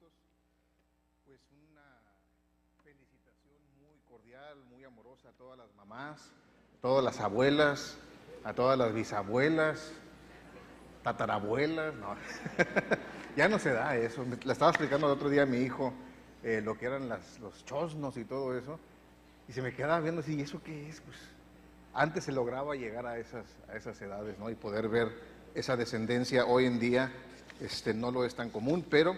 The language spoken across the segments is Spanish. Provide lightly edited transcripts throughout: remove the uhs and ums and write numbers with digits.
hermanitos, pues una felicitación muy cordial, muy amorosa a todas las mamás, a todas las abuelas, a todas las bisabuelas, tatarabuelas, no. Ya no se da eso. Le estaba explicando el otro día a mi hijo lo que eran los chosnos y todo eso, y se me quedaba viendo así, ¿y eso qué es? Pues antes se lograba llegar a esas edades, ¿no? Y poder ver esa descendencia. Hoy en día no lo es tan común, pero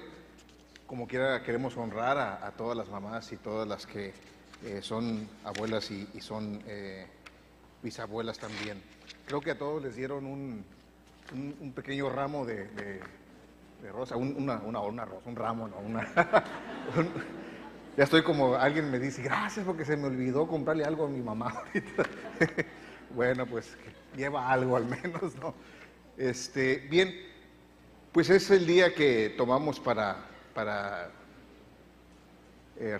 como quiera queremos honrar a todas las mamás y todas las que son abuelas y son bisabuelas también. Creo que a todos les dieron un pequeño ramo de rosa, una rosa, un ramo, no, ya estoy como, alguien me dice, gracias porque se me olvidó comprarle algo a mi mamá ahorita. Bueno, pues lleva algo al menos, ¿no? Bien, pues es el día que tomamos para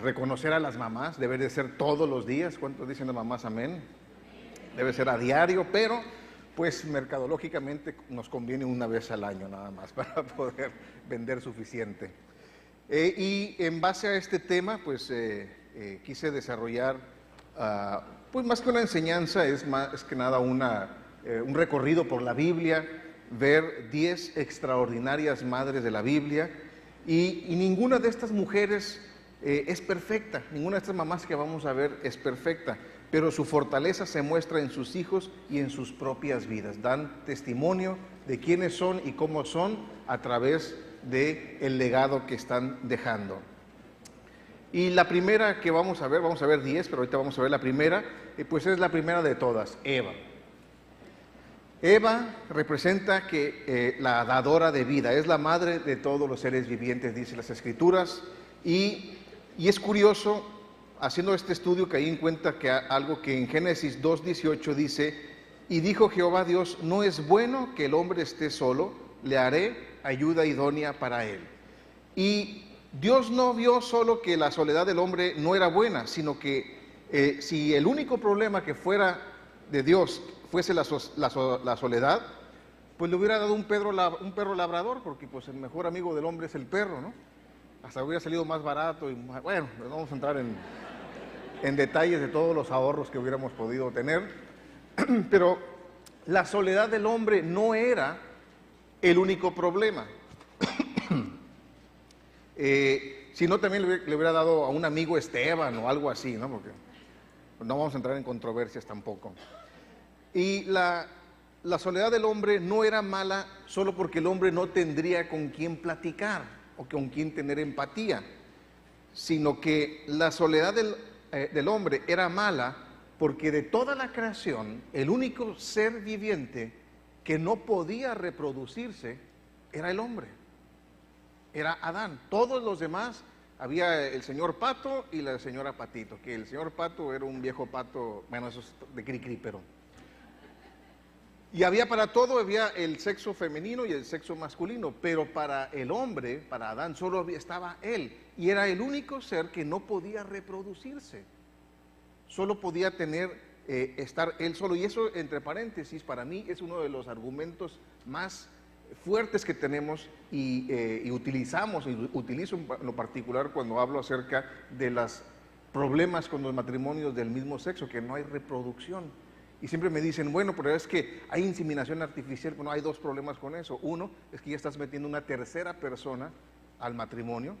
reconocer a las mamás. Debe de ser todos los días. ¿Cuántos dicen las mamás amén? Debe ser a diario, pero pues mercadológicamente nos conviene una vez al año nada más para poder vender suficiente. Y en base a este tema, pues quise desarrollar, pues más que una enseñanza, es que nada un recorrido por la Biblia, ver 10 extraordinarias madres de la Biblia, y ninguna de estas mujeres es perfecta, ninguna de estas mamás que vamos a ver es perfecta, pero su fortaleza se muestra en sus hijos y en sus propias vidas. Dan testimonio de quiénes son y cómo son a través del legado que están dejando. Y la primera que vamos a ver 10, pero ahorita vamos a ver la primera, pues es la primera de todas, Eva. Eva representa la dadora de vida, es la madre de todos los seres vivientes, dice las Escrituras, y es curioso, haciendo este estudio, que ahí encuentra que algo que en Génesis 2:18 dice, y dijo Jehová Dios, no es bueno que el hombre esté solo, le haré ayuda idónea para él. Y Dios no vio solo que la soledad del hombre no era buena, sino que si el único problema que fuera de Dios fuese la soledad, pues le hubiera dado un perro labrador, porque pues el mejor amigo del hombre es el perro, ¿no? Hasta hubiera salido más barato y bueno, no vamos a entrar en detalles de todos los ahorros que hubiéramos podido tener, pero la soledad del hombre no era el único problema. Si no, también le hubiera dado a un amigo Esteban o algo así, ¿no? Porque no vamos a entrar en controversias tampoco. Y la soledad del hombre no era mala solo porque el hombre no tendría con quién platicar o con quién tener empatía, sino que la soledad del hombre era mala porque de toda la creación, el único ser viviente que no podía reproducirse era el hombre, era Adán. Todos los demás, había el señor pato y la señora patito, que el señor pato era un viejo pato, bueno, eso es de cri-cri, pero... Y había para todo, había el sexo femenino y el sexo masculino, pero para el hombre, para Adán, solo estaba él, y era el único ser que no podía reproducirse, solo podía estar él solo. Y eso, entre paréntesis, para mí es uno de los argumentos más fuertes que tenemos y utilizamos, y utilizo en lo particular cuando hablo acerca de los problemas con los matrimonios del mismo sexo, que no hay reproducción. Y siempre me dicen, bueno, pero es que hay inseminación artificial. Bueno, hay dos problemas con eso. Uno, es que ya estás metiendo una tercera persona al matrimonio,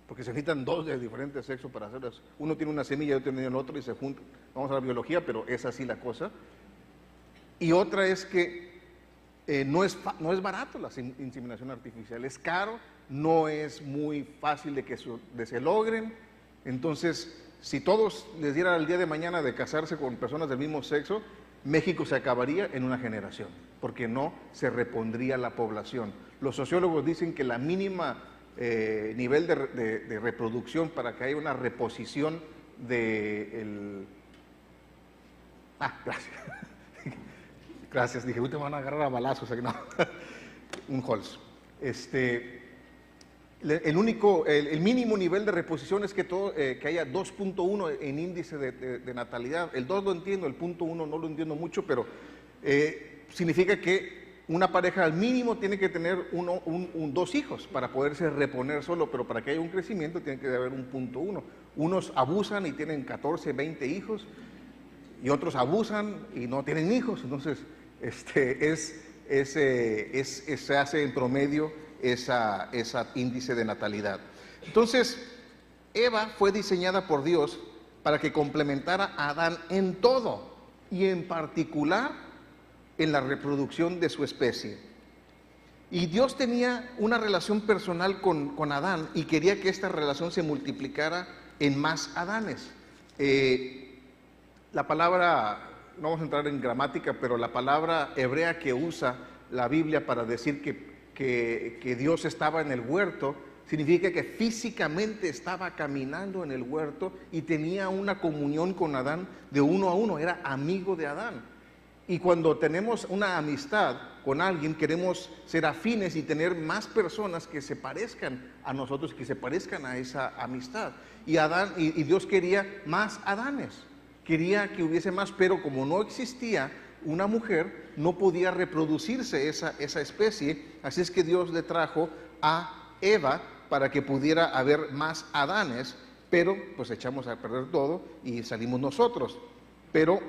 porque se necesitan dos de diferentes sexos para hacerlo. Uno tiene una semilla y otro tiene el otro y se juntan. Vamos a la biología, pero es así la cosa. Y otra es que no es barato la inseminación artificial, es caro, no es muy fácil de que se logren. Entonces, si todos les diera el día de mañana de casarse con personas del mismo sexo, México se acabaría en una generación, porque no se repondría la población. Los sociólogos dicen que la mínima nivel de reproducción para que haya una reposición gracias. Gracias, dije, uy, te van a agarrar a balazos, no. Un Halls. El mínimo nivel de reposición es que haya 2.1 en índice de natalidad. El 2 lo entiendo, el 0.1 no lo entiendo mucho, pero significa que una pareja al mínimo tiene que tener dos hijos para poderse reponer solo, pero para que haya un crecimiento tiene que haber un punto uno. Unos abusan y tienen 14, 20 hijos, y otros abusan y no tienen hijos. Entonces, se hace en promedio esa índice de natalidad. Entonces, Eva fue diseñada por Dios para que complementara a Adán en todo, y en particular en la reproducción de su especie. Y Dios tenía una relación personal con Adán y quería que esta relación se multiplicara en más Adanes. La palabra, no vamos a entrar en gramática, pero la palabra hebrea que usa la Biblia para decir que Dios estaba en el huerto, significa que físicamente estaba caminando en el huerto y tenía una comunión con Adán de uno a uno, era amigo de Adán. Y cuando tenemos una amistad con alguien, queremos ser afines y tener más personas que se parezcan a nosotros, que se parezcan a esa amistad. Y Dios quería más Adanes, quería que hubiese más, pero como no existía una mujer, no podía reproducirse esa especie, así es que Dios le trajo a Eva para que pudiera haber más Adanes, pero pues echamos a perder todo y salimos nosotros. Pero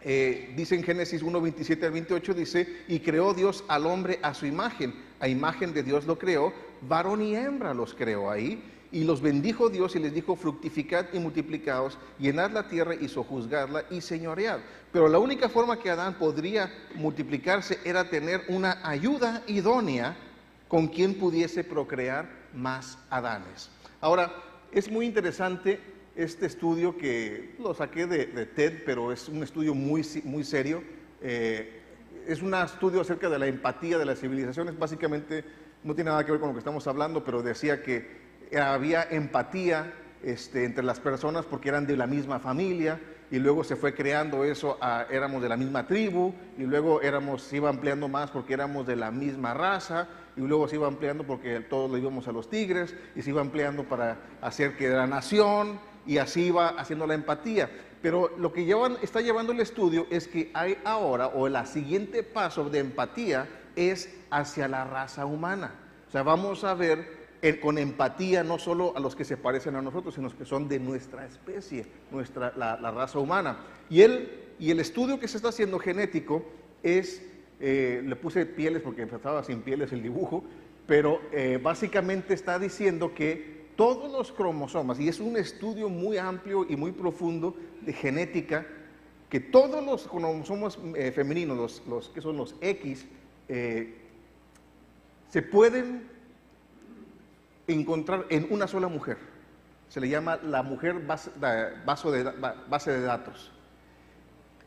dice en Génesis 1, 27 al 28, dice, y creó Dios al hombre a su imagen, a imagen de Dios lo creó, varón y hembra los creó ahí, y los bendijo Dios y les dijo, fructificad y multiplicaos, llenad la tierra y sojuzgadla y señoread. Pero la única forma que Adán podría multiplicarse era tener una ayuda idónea con quien pudiese procrear más Adanes. Ahora, es muy interesante este estudio que lo saqué de TED, pero es un estudio muy serio. Es un estudio acerca de la empatía de las civilizaciones. Básicamente no tiene nada que ver con lo que estamos hablando, pero decía que había empatía entre las personas porque eran de la misma familia, y luego se fue creando eso, éramos de la misma tribu, y luego se iba ampliando más porque éramos de la misma raza, y luego se iba ampliando porque todos le íbamos a los tigres, y se iba ampliando para hacer que era nación, y así iba haciendo la empatía. Pero lo que está llevando el estudio es que hay ahora, o el siguiente paso de empatía es hacia la raza humana. O sea, vamos a ver con empatía no solo a los que se parecen a nosotros, sino que son de nuestra especie, la raza humana. Y el estudio que se está haciendo genético es, le puse pieles porque estaba sin pieles el dibujo, pero básicamente está diciendo que todos los cromosomas, y es un estudio muy amplio y muy profundo de genética, que todos los cromosomas femeninos, los que son los X, se pueden encontrar en una sola mujer. Se le llama la mujer base de datos,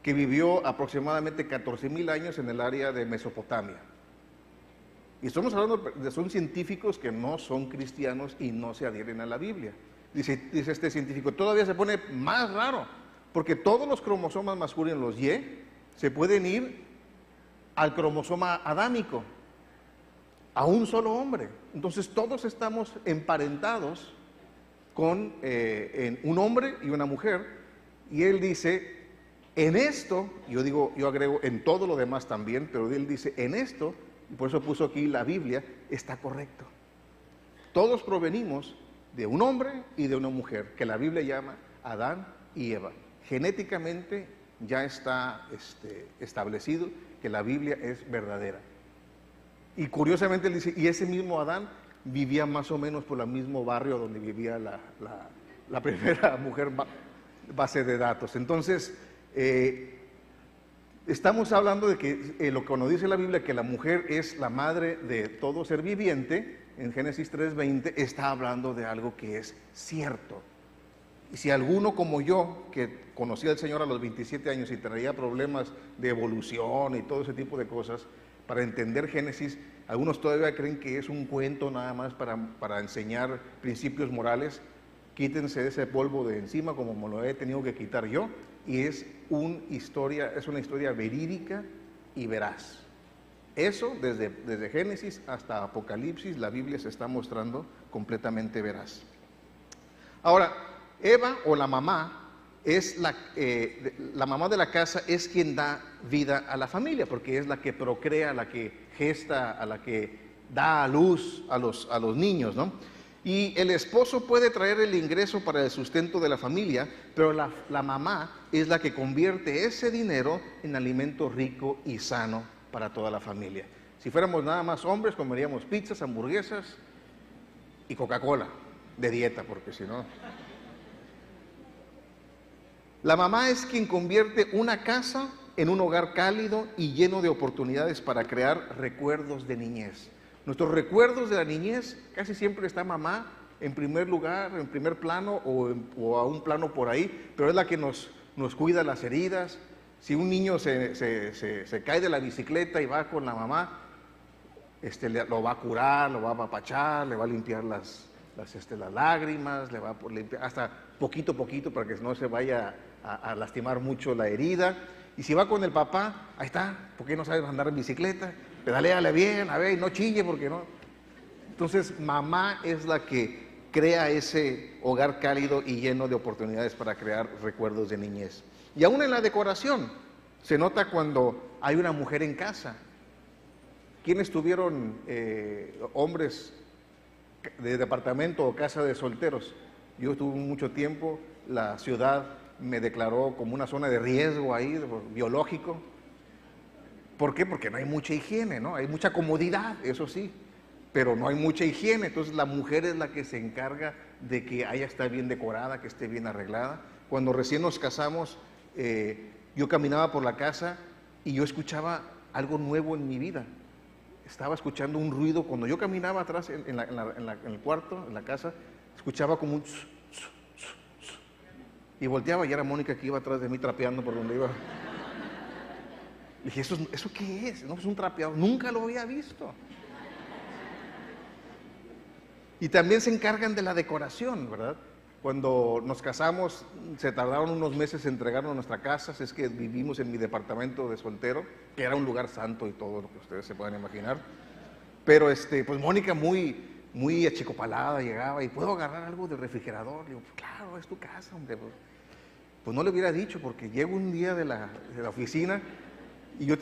que vivió aproximadamente 14,000 años en el área de Mesopotamia. Y estamos hablando son científicos que no son cristianos y no se adhieren a la Biblia. Dice este científico, todavía se pone más raro, porque todos los cromosomas masculinos, los Y, se pueden ir al cromosoma adámico, a un solo hombre. Entonces todos estamos emparentados con un hombre y una mujer, y él dice, en esto, yo agrego en todo lo demás también, pero él dice, en esto, y por eso puso aquí la Biblia, está correcto. Todos provenimos de un hombre y de una mujer, que la Biblia llama Adán y Eva. Genéticamente ya está establecido que la Biblia es verdadera. Y curiosamente él dice, y ese mismo Adán vivía más o menos por el mismo barrio donde vivía la primera mujer base de datos. Entonces, estamos hablando de que lo que nos dice la Biblia, que la mujer es la madre de todo ser viviente, en Génesis 3:20, está hablando de algo que es cierto. Y si alguno como yo, que conocía al Señor a los 27 años y traía problemas de evolución y todo ese tipo de cosas, para entender Génesis, algunos todavía creen que es un cuento nada más para enseñar principios morales. Quítense ese polvo de encima, como me lo he tenido que quitar yo, y es una historia verídica y veraz. Eso, desde Génesis hasta Apocalipsis, la Biblia se está mostrando completamente veraz. Ahora, Eva, o la mamá, la mamá de la casa es quien da vida a la familia, porque es la que procrea, la que gesta, a la que da a luz a los niños, ¿no? Y el esposo puede traer el ingreso para el sustento de la familia, pero la mamá es la que convierte ese dinero en alimento rico y sano para toda la familia. Si fuéramos nada más hombres, comeríamos pizzas, hamburguesas y Coca-Cola de dieta, porque si no... La mamá es quien convierte una casa en un hogar cálido y lleno de oportunidades para crear recuerdos de niñez. Nuestros recuerdos de la niñez casi siempre está mamá en primer lugar, en primer plano o a un plano por ahí, pero es la que nos cuida las heridas. Si un niño se cae de la bicicleta y va con la mamá, lo va a curar, lo va a apapachar, le va a limpiar las lágrimas, le va a limpiar hasta poquito a poquito para que no se vaya a lastimar mucho la herida. Y si va con el papá, ahí está, ¿por qué no sabes andar en bicicleta? Pedaléale bien, a ver, y no chille porque no. Entonces, mamá es la que crea ese hogar cálido y lleno de oportunidades para crear recuerdos de niñez. Y aún en la decoración, se nota cuando hay una mujer en casa. ¿Quiénes tuvieron hombres de departamento o casa de solteros? Yo tuve mucho tiempo, la ciudad me declaró como una zona de riesgo ahí, biológico. ¿Por qué? Porque no hay mucha higiene, ¿no? Hay mucha comodidad, eso sí, pero no hay mucha higiene. Entonces la mujer es la que se encarga de que haya esté bien decorada, que esté bien arreglada. Cuando recién nos casamos, yo caminaba por la casa y yo escuchaba algo nuevo en mi vida. Estaba escuchando un ruido. Cuando yo caminaba atrás en el cuarto, en la casa, escuchaba como un tss, tss, tss, tss. Y volteaba y era Mónica que iba atrás de mí trapeando por donde iba. Le dije, ¿eso qué es? No, es un trapeador. Nunca lo había visto. Y también se encargan de la decoración, ¿verdad? Cuando nos casamos, se tardaron unos meses en entregarnos nuestra casa. Es que vivimos en mi departamento de soltero, que era un lugar santo y todo lo que ustedes se puedan imaginar. Pero pues Mónica muy achicopalada llegaba y ¿puedo agarrar algo del refrigerador? Le digo, pues claro, es tu casa, hombre. Pues no le hubiera dicho, porque llego un día de la oficina y yo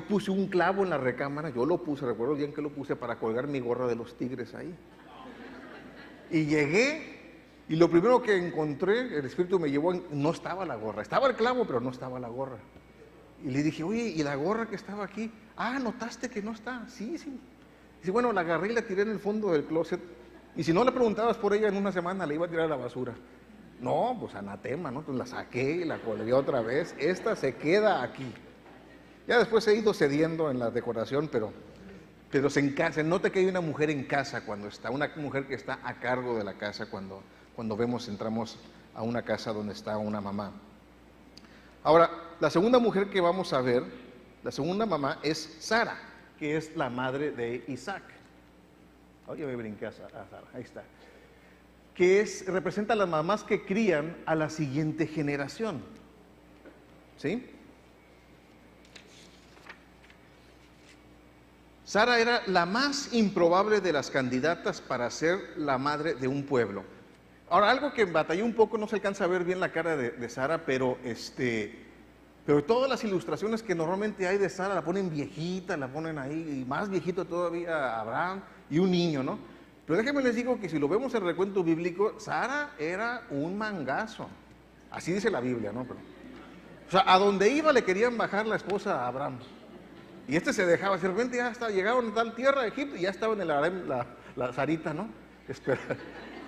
puse un clavo en la recámara. Yo lo puse, recuerdo bien que lo puse para colgar mi gorra de los Tigres ahí. Y llegué y lo primero que encontré, el espíritu me llevó, no estaba la gorra. Estaba el clavo, pero no estaba la gorra. Y le dije, oye, ¿y la gorra que estaba aquí? Ah, ¿notaste que no está? Sí, sí. Dice, bueno, la agarré y la tiré en el fondo del closet. Y si no le preguntabas por ella en una semana, la iba a tirar a la basura. No, pues anatema, ¿no? Entonces la saqué y la colgué otra vez. Esta se queda aquí. Ya después se ha ido cediendo en la decoración, pero se nota que hay una mujer en casa cuando está, una mujer que está a cargo de la casa cuando entramos a una casa donde está una mamá. Ahora, la segunda mujer que vamos a ver, la segunda mamá es Sara, que es la madre de Isaac. Oye, me brinqué a Sara, ahí está. Representa a las mamás que crían a la siguiente generación. ¿Sí? Sara era la más improbable de las candidatas para ser la madre de un pueblo. Ahora, algo que batallé un poco, no se alcanza a ver bien la cara de Sara, pero todas las ilustraciones que normalmente hay de Sara la ponen viejita, la ponen ahí, y más viejito todavía Abraham y un niño, ¿no? Pero déjenme les digo que si lo vemos en el recuento bíblico, Sara era un mangazo. Así dice la Biblia, ¿no? O sea, a donde iba le querían bajar la esposa a Abraham. Y se dejaba, de repente ya llegaron a tal tierra de Egipto y ya estaba en el harem la Sarita, ¿no?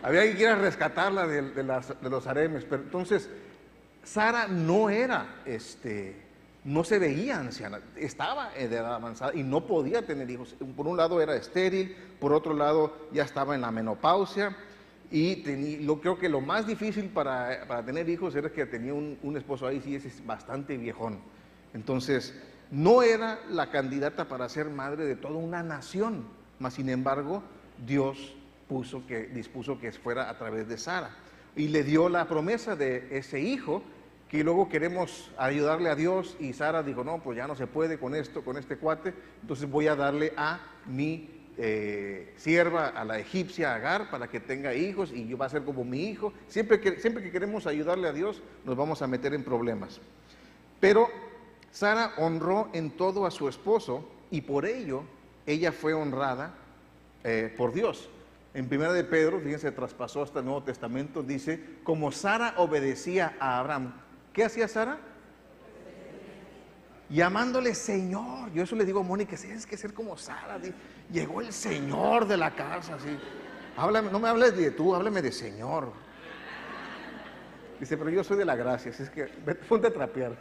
Había que ir a rescatarla de los haremes. Pero entonces, Sara no era, no se veía anciana, estaba de edad avanzada y no podía tener hijos. Por un lado era estéril, por otro lado ya estaba en la menopausia y creo que lo más difícil para tener hijos era que tenía un esposo ahí, sí, es bastante viejón. Entonces, no era la candidata para ser madre de toda una nación, mas sin embargo, Dios dispuso que fuera a través de Sara y le dio la promesa de ese hijo que luego queremos ayudarle a Dios y Sara dijo, no, pues ya no se puede con este cuate, entonces voy a darle a mi sierva a la egipcia Agar para que tenga hijos y va a ser como mi hijo. Siempre que queremos ayudarle a Dios, nos vamos a meter en problemas. Pero Sara honró en todo a su esposo y por ello ella fue honrada por Dios. En 1 de Pedro, fíjense, traspasó hasta el Nuevo Testamento, dice, como Sara obedecía a Abraham. ¿Qué hacía Sara? Llamándole Señor. Yo eso le digo a Mónica, tienes que ser como Sara. Llegó el Señor de la casa, así. Háblame, no me hables de tú, háblame de Señor. Dice, pero yo soy de la gracia, así es que ponte a trapear.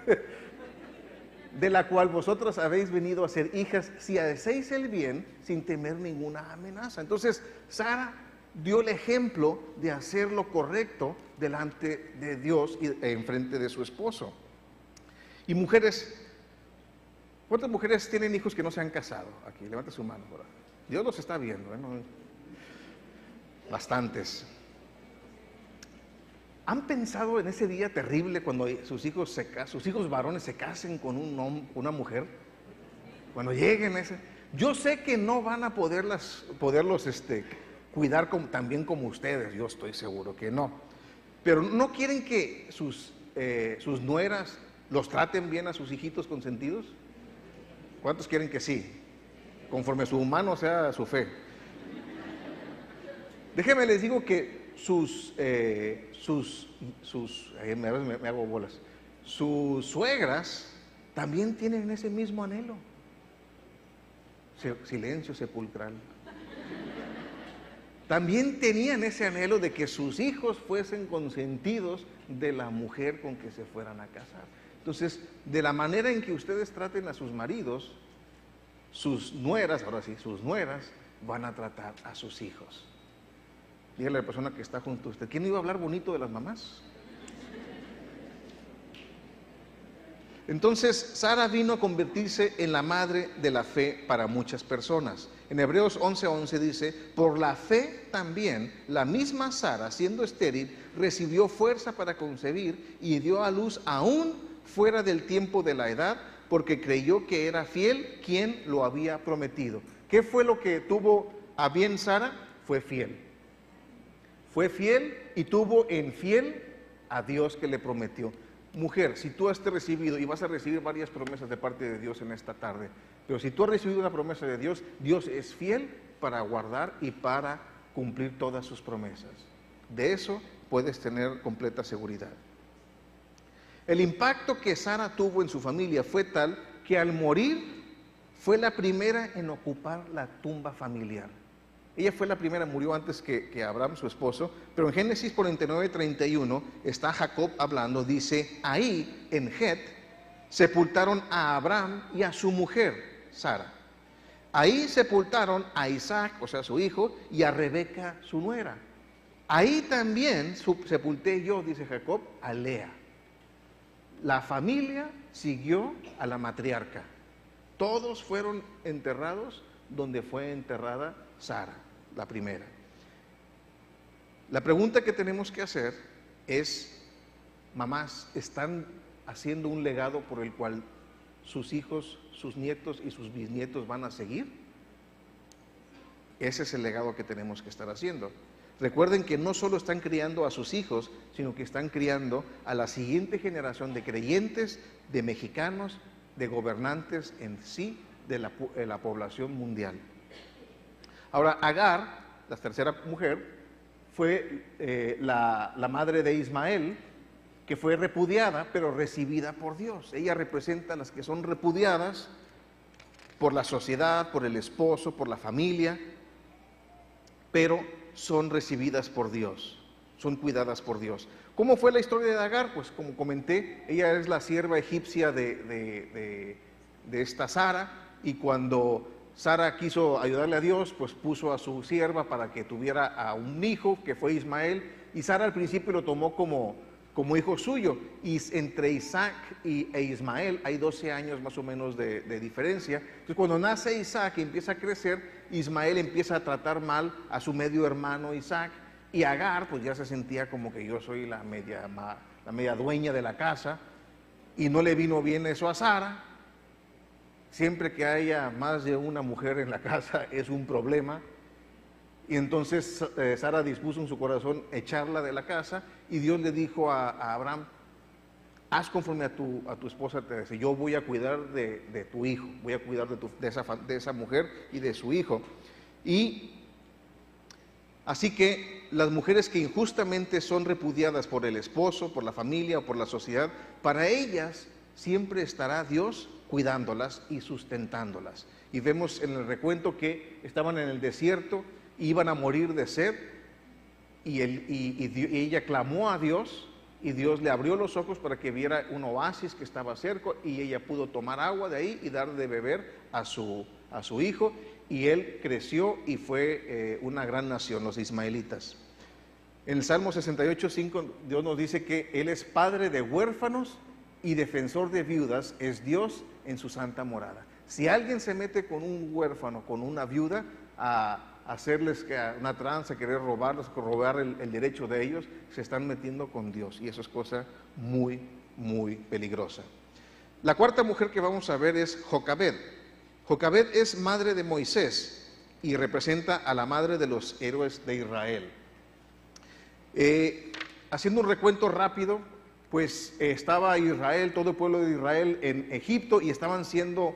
De la cual vosotros habéis venido a ser hijas si hacéis el bien sin temer ninguna amenaza. Entonces, Sara dio el ejemplo de hacer lo correcto delante de Dios y en frente de su esposo. Y mujeres, ¿cuántas mujeres tienen hijos que no se han casado? Aquí, levanta su mano. ¿Verdad? Dios los está viendo, ¿eh? Bastantes. ¿Han pensado en ese día terrible cuando sus hijos varones se casen con una mujer? Cuando lleguen ese... Yo sé que no van a poderlos cuidar tan bien como ustedes, yo estoy seguro que no. Pero ¿no quieren que sus nueras los traten bien a sus hijitos consentidos? ¿Cuántos quieren que sí? Conforme su humano sea su fe. Déjenme les digo que me hago bolas. Sus suegras también tienen ese mismo anhelo. Silencio sepulcral. También tenían ese anhelo de que sus hijos fuesen consentidos de la mujer con que se fueran a casar. Entonces, de la manera en que ustedes traten a sus maridos, sus nueras, ahora sí, sus nueras, van a tratar a sus hijos. Dígale a la persona que está junto a usted, ¿quién iba a hablar bonito de las mamás? Entonces, Sara vino a convertirse en la madre de la fe para muchas personas. En Hebreos 11:11 dice, por la fe también, la misma Sara, siendo estéril, recibió fuerza para concebir y dio a luz aún fuera del tiempo de la edad, porque creyó que era fiel quien lo había prometido. ¿Qué fue lo que tuvo a bien Sara? Fue fiel. Fue fiel y tuvo en fiel a Dios que le prometió. Mujer, si tú has recibido, y vas a recibir varias promesas de parte de Dios en esta tarde, pero si tú has recibido una promesa de Dios, Dios es fiel para guardar y para cumplir todas sus promesas. De eso puedes tener completa seguridad. El impacto que Sara tuvo en su familia fue tal que al morir fue la primera en ocupar la tumba familiar. Ella fue la primera, murió antes que Abraham, su esposo, pero en Génesis 49:31 está Jacob hablando, dice, ahí en Het sepultaron a Abraham y a su mujer, Sara. Ahí sepultaron a Isaac, o sea, su hijo, y a Rebeca, su nuera. Ahí también sepulté yo, dice Jacob, a Lea. La familia siguió a la matriarca. Todos fueron enterrados donde fue enterrada Sara, la primera. La pregunta que tenemos que hacer es, mamás, ¿están haciendo un legado por el cual sus hijos, sus nietos y sus bisnietos van a seguir? Ese es el legado que tenemos que estar haciendo. Recuerden que no solo están criando a sus hijos, sino que están criando a la siguiente generación de creyentes, de mexicanos, de gobernantes en sí, de la población mundial. Ahora, Agar, la tercera mujer, fue la madre de Ismael, que fue repudiada, pero recibida por Dios. Ella representa a las que son repudiadas por la sociedad, por el esposo, por la familia, pero son recibidas por Dios, son cuidadas por Dios. ¿Cómo fue la historia de Agar? Pues como comenté, ella es la sierva egipcia de esta Sara, y cuando Sara quiso ayudarle a Dios, pues puso a su sierva para que tuviera a un hijo, que fue Ismael, y Sara al principio lo tomó como hijo suyo, y entre Isaac e Ismael hay 12 años más o menos de diferencia. Entonces cuando nace Isaac y empieza a crecer, Ismael empieza a tratar mal a su medio hermano Isaac, y Agar pues ya se sentía como que yo soy la media dueña de la casa, y no le vino bien eso a Sara, Siempre que haya más de una mujer en la casa es un problema. Y entonces Sara dispuso en su corazón echarla de la casa, y Dios le dijo a Abraham: haz conforme a tu esposa te dice, yo voy a cuidar de tu hijo, voy a cuidar de esa mujer y de su hijo. Y así que las mujeres que injustamente son repudiadas por el esposo, por la familia o por la sociedad, para ellas siempre estará Dios cuidándolas y sustentándolas. Y vemos en el recuento que estaban en el desierto, iban a morir de sed, y ella clamó a Dios, y Dios le abrió los ojos para que viera un oasis que estaba cerca, y ella pudo tomar agua de ahí y dar de beber a su hijo, y él creció y fue una gran nación, los ismaelitas. En el Salmo 68:5 Dios nos dice que Él es padre de huérfanos y defensor de viudas, es Dios en su santa morada. Si alguien se mete con un huérfano, con una viuda, a hacerles una tranza, querer robarlos, robar el derecho de ellos, se están metiendo con Dios, y eso es cosa muy, muy peligrosa. La cuarta mujer que vamos a ver es Jocabed. Jocabed es madre de Moisés y representa a la madre de los héroes de Israel. Haciendo un recuento rápido, pues estaba Israel, todo el pueblo de Israel en Egipto, y estaban siendo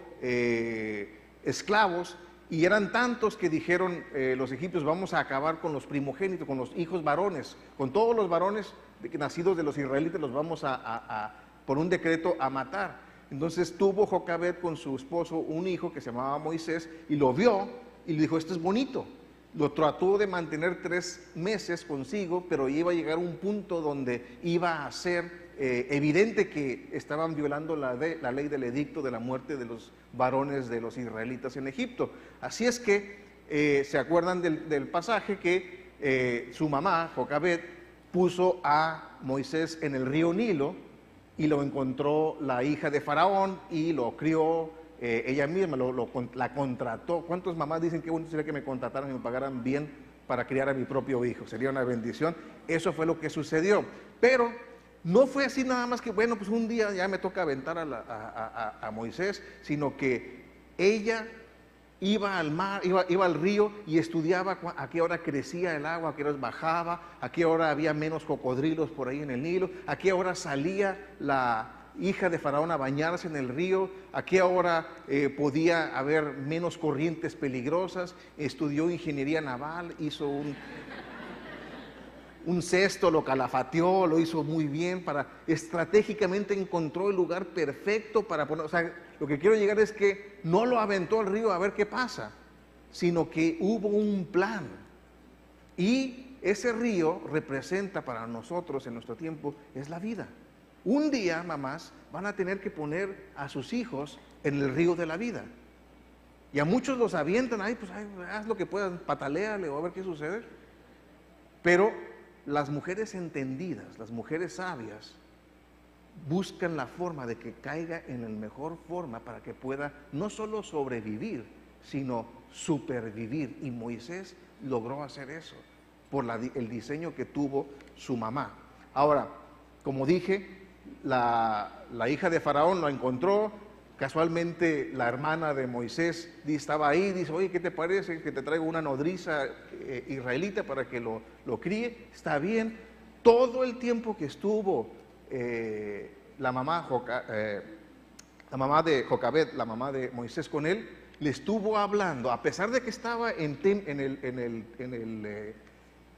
esclavos, y eran tantos que dijeron los egipcios: vamos a acabar con los primogénitos, con los hijos varones, con todos los varones nacidos de los israelitas, los vamos por un decreto a matar. Entonces tuvo Jocabed con su esposo un hijo que se llamaba Moisés, y lo vio y le dijo: este es bonito. Lo trató de mantener 3 meses consigo, pero iba a llegar a un punto donde iba a ser evidente que estaban violando la ley del edicto de la muerte de los varones de los israelitas en Egipto. Así es que se acuerdan del pasaje que su mamá, Jocabed, puso a Moisés en el río Nilo, y lo encontró la hija de Faraón y lo crió ella misma, la contrató. ¿Cuántas mamás dicen: qué bueno sería que me contrataran y me pagaran bien para criar a mi propio hijo? Sería una bendición. Eso fue lo que sucedió. Pero no fue así nada más que, bueno, pues un día ya me toca aventar a Moisés, sino que ella iba al mar, iba al río, y estudiaba a qué hora crecía el agua, a qué hora bajaba, a qué hora había menos cocodrilos por ahí en el Nilo, a qué hora salía la hija de Faraón a bañarse en el río, a qué hora podía haber menos corrientes peligrosas. Estudió ingeniería naval, hizo un cesto, lo calafateó, lo hizo muy bien, estratégicamente encontró el lugar perfecto para poner. O sea, lo que quiero llegar es que no lo aventó al río a ver qué pasa, sino que hubo un plan. Y ese río representa para nosotros en nuestro tiempo, es la vida. Un día, mamás, van a tener que poner a sus hijos en el río de la vida. Y a muchos los avientan: ay, pues haz lo que puedas, pataléale o a ver qué sucede. Pero las mujeres entendidas, las mujeres sabias, buscan la forma de que caiga en la mejor forma para que pueda no solo sobrevivir, sino supervivir. Y Moisés logró hacer eso por el diseño que tuvo su mamá. Ahora, como dije, la hija de Faraón lo encontró. Casualmente la hermana de Moisés estaba ahí, dice: oye, ¿qué te parece que te traigo una nodriza israelita para que lo críe? Está bien. Todo el tiempo que estuvo la mamá de Jocabed, la mamá de Moisés, con él, le estuvo hablando, a pesar de que estaba en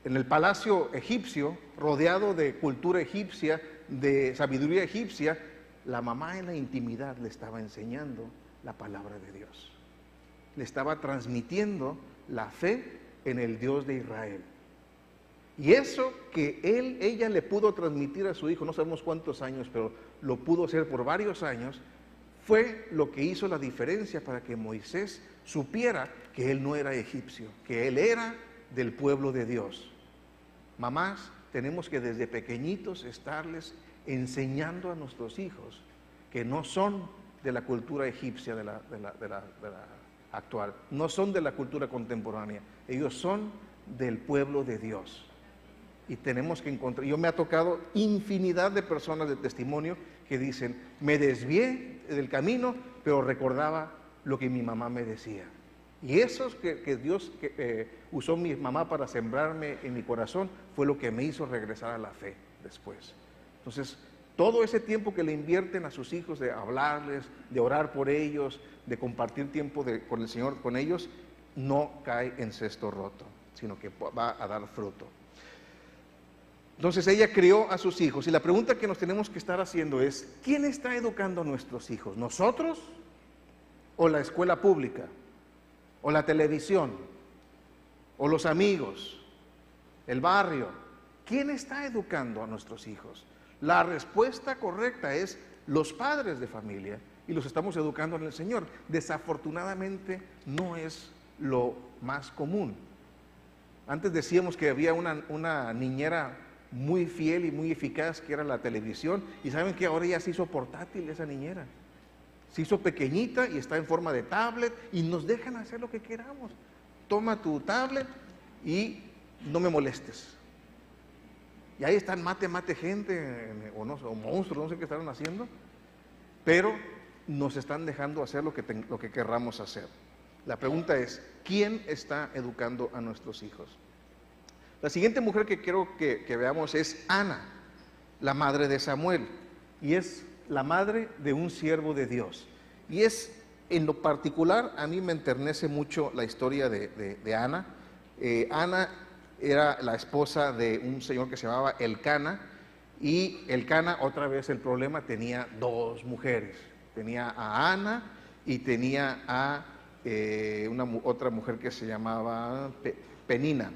el palacio egipcio, rodeado de cultura egipcia, de sabiduría egipcia. La mamá en la intimidad le estaba enseñando la palabra de Dios. Le estaba transmitiendo la fe en el Dios de Israel. Y eso que ella le pudo transmitir a su hijo, no sabemos cuántos años, pero lo pudo hacer por varios años, fue lo que hizo la diferencia para que Moisés supiera que él no era egipcio, que él era del pueblo de Dios. Mamás, tenemos que desde pequeñitos estarles enseñando a nuestros hijos que no son de la cultura egipcia de la actual, no son de la cultura contemporánea, ellos son del pueblo de Dios. Y tenemos que encontrar, me ha tocado infinidad de personas de testimonio que dicen: me desvié del camino, pero recordaba lo que mi mamá me decía. Y eso que Dios usó mi mamá para sembrarme en mi corazón fue lo que me hizo regresar a la fe después. Entonces, todo ese tiempo que le invierten a sus hijos de hablarles, de orar por ellos, de compartir tiempo con el Señor con ellos, no cae en cesto roto, sino que va a dar fruto. Entonces ella crió a sus hijos y la pregunta que nos tenemos que estar haciendo es, ¿quién está educando a nuestros hijos? ¿Nosotros o la escuela pública? ¿O la televisión? ¿O los amigos? ¿El barrio? ¿Quién está educando a nuestros hijos? La respuesta correcta es los padres de familia y los estamos educando en el Señor. Desafortunadamente no es lo más común. Antes decíamos que había una niñera muy fiel y muy eficaz que era la televisión, y saben que ahora ya se hizo portátil esa niñera. Se hizo pequeñita y está en forma de tablet y nos dejan hacer lo que queramos. Toma tu tablet y no me molestes. Y ahí están mate gente, o monstruos, no sé qué estarán haciendo, pero nos están dejando hacer lo que querramos hacer. La pregunta es, ¿quién está educando a nuestros hijos? La siguiente mujer que quiero que veamos es Ana, la madre de Samuel, y es la madre de un siervo de Dios. Y en lo particular, a mí me enternece mucho la historia de Ana. Ana era la esposa de un señor que se llamaba Elcana, y Elcana, otra vez el problema, tenía dos mujeres. Tenía a Ana y tenía a otra mujer que se llamaba Penina.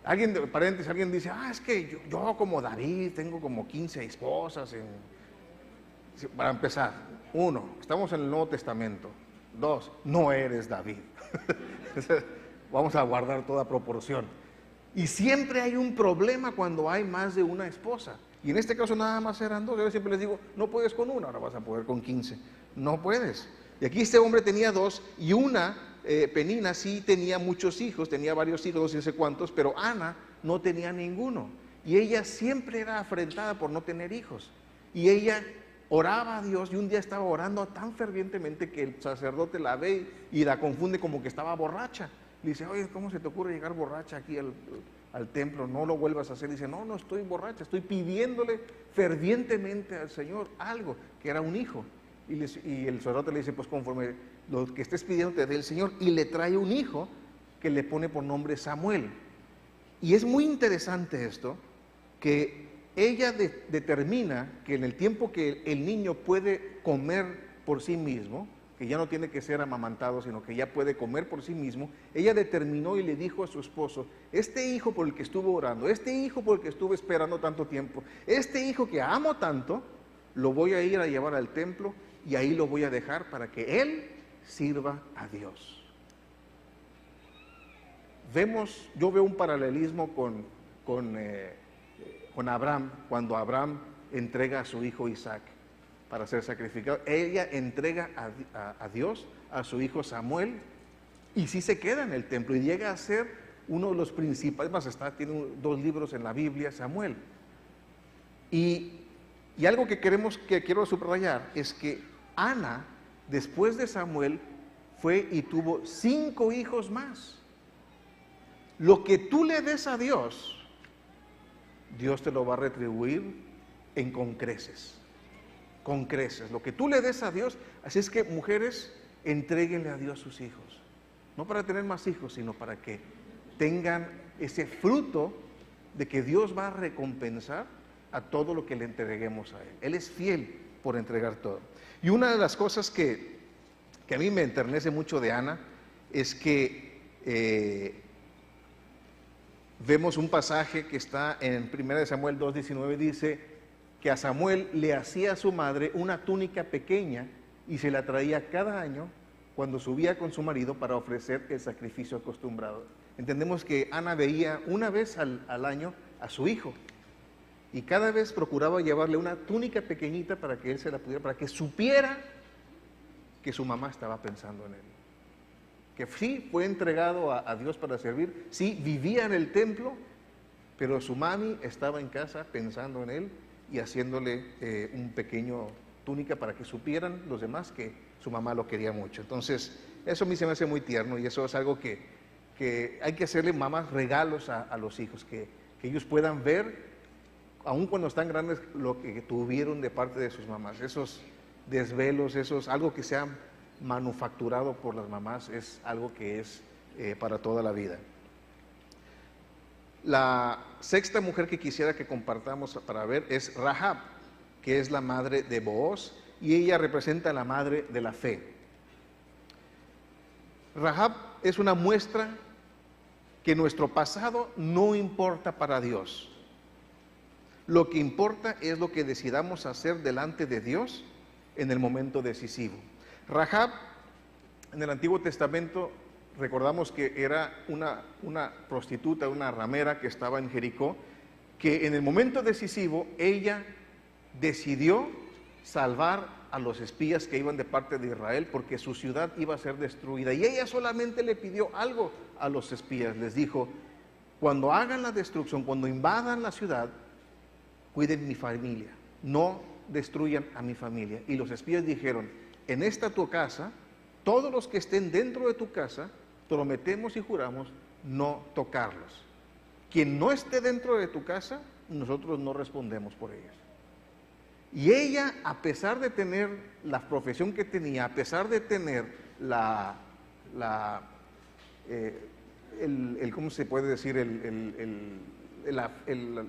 Alguien dice, es que yo como David tengo como 15 esposas. Para empezar, 1, estamos en el Nuevo Testamento. 2, no eres David. Vamos a guardar toda proporción. Y siempre hay un problema cuando hay más de una esposa. Y en este caso nada más eran 2. Yo siempre les digo, no puedes con una, ahora vas a poder con 15. No puedes. Y aquí este hombre tenía 2 y Penina sí tenía muchos hijos, tenía varios hijos, no sé cuántos, pero Ana no tenía ninguno. Y ella siempre era afrentada por no tener hijos. Y ella oraba a Dios y un día estaba orando tan fervientemente que el sacerdote la ve y la confunde como que estaba borracha. Le dice, oye, ¿cómo se te ocurre llegar borracha aquí al templo? No lo vuelvas a hacer. Dice, no estoy borracha, estoy pidiéndole fervientemente al Señor algo, que era un hijo. Y el sacerdote le dice, pues conforme lo que estés pidiendo te dé el Señor, y le trae un hijo que le pone por nombre Samuel. Y es muy interesante esto, que ella determina que en el tiempo que el niño puede comer por sí mismo, que ya no tiene que ser amamantado, sino que ya puede comer por sí mismo, ella determinó y le dijo a su esposo, este hijo por el que estuve orando, este hijo por el que estuve esperando tanto tiempo, este hijo que amo tanto, lo voy a ir a llevar al templo y ahí lo voy a dejar para que él sirva a Dios. Yo veo un paralelismo con Abraham, cuando Abraham entrega a su hijo Isaac para ser sacrificado. Ella entrega a Dios a su hijo Samuel y sí se queda en el templo y llega a ser uno de los principales, más tiene 2 libros en la Biblia, Samuel. Y algo que quiero subrayar es que Ana, después de Samuel, fue y tuvo 5 hijos más. Lo que tú le des a Dios, Dios te lo va a retribuir con creces. Con creces. Lo que tú le des a Dios, así es que mujeres, entréguenle a Dios sus hijos. No para tener más hijos, sino para que tengan ese fruto de que Dios va a recompensar a todo lo que le entreguemos a Él. Él es fiel por entregar todo. Y una de las cosas que a mí me enternece mucho de Ana es que vemos un pasaje que está en 1 Samuel 2:19, dice que a Samuel le hacía a su madre una túnica pequeña y se la traía cada año cuando subía con su marido para ofrecer el sacrificio acostumbrado. Entendemos que Ana veía una vez al año a su hijo y cada vez procuraba llevarle una túnica pequeñita para que él se la pudiera, para que supiera que su mamá estaba pensando en él. Que sí fue entregado a Dios para servir, sí vivía en el templo, pero su mami estaba en casa pensando en él y haciéndole un pequeño túnica para que supieran los demás que su mamá lo quería mucho. Entonces, eso a mí se me hace muy tierno y eso es algo que hay que hacerle mamás regalos a los hijos, que ellos puedan ver, aun cuando están grandes, lo que tuvieron de parte de sus mamás. Esos desvelos, algo que se ha manufacturado por las mamás, es algo que es para toda la vida. La sexta mujer que quisiera que compartamos para ver es Rahab, que es la madre de Booz, y ella representa a la madre de la fe. Rahab es una muestra que nuestro pasado no importa para Dios. Lo que importa es lo que decidamos hacer delante de Dios en el momento decisivo. Rahab, en el Antiguo Testamento, recordamos que era una prostituta, una ramera que estaba en Jericó, que en el momento decisivo ella decidió salvar a los espías que iban de parte de Israel, porque su ciudad iba a ser destruida. Y ella solamente le pidió algo a los espías, les dijo: cuando hagan la destrucción, cuando invadan la ciudad, cuiden mi familia, no destruyan a mi familia. Y los espías dijeron: en esta tu casa, todos los que estén dentro de tu casa, prometemos y juramos no tocarlos. Quien no esté dentro de tu casa, nosotros no respondemos por ellos. Y ella, a pesar de tener la profesión que tenía, a pesar de tener ¿cómo se puede decir? El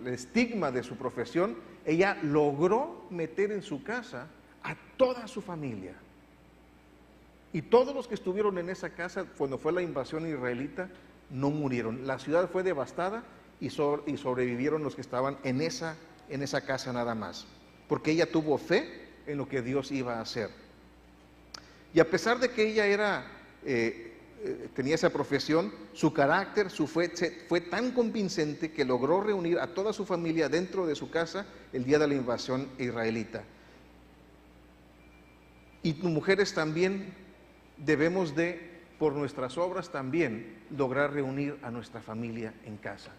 estigma de su profesión, ella logró meter en su casa a toda su familia. Y todos los que estuvieron en esa casa cuando fue la invasión israelita no murieron. La ciudad fue devastada y sobrevivieron los que estaban en esa casa nada más, porque ella tuvo fe en lo que Dios iba a hacer. Y a pesar de que ella tenía esa profesión, su carácter, su fe fue tan convincente que logró reunir a toda su familia dentro de su casa el día de la invasión israelita. Y mujeres también debemos por nuestras obras también, lograr reunir a nuestra familia en casa.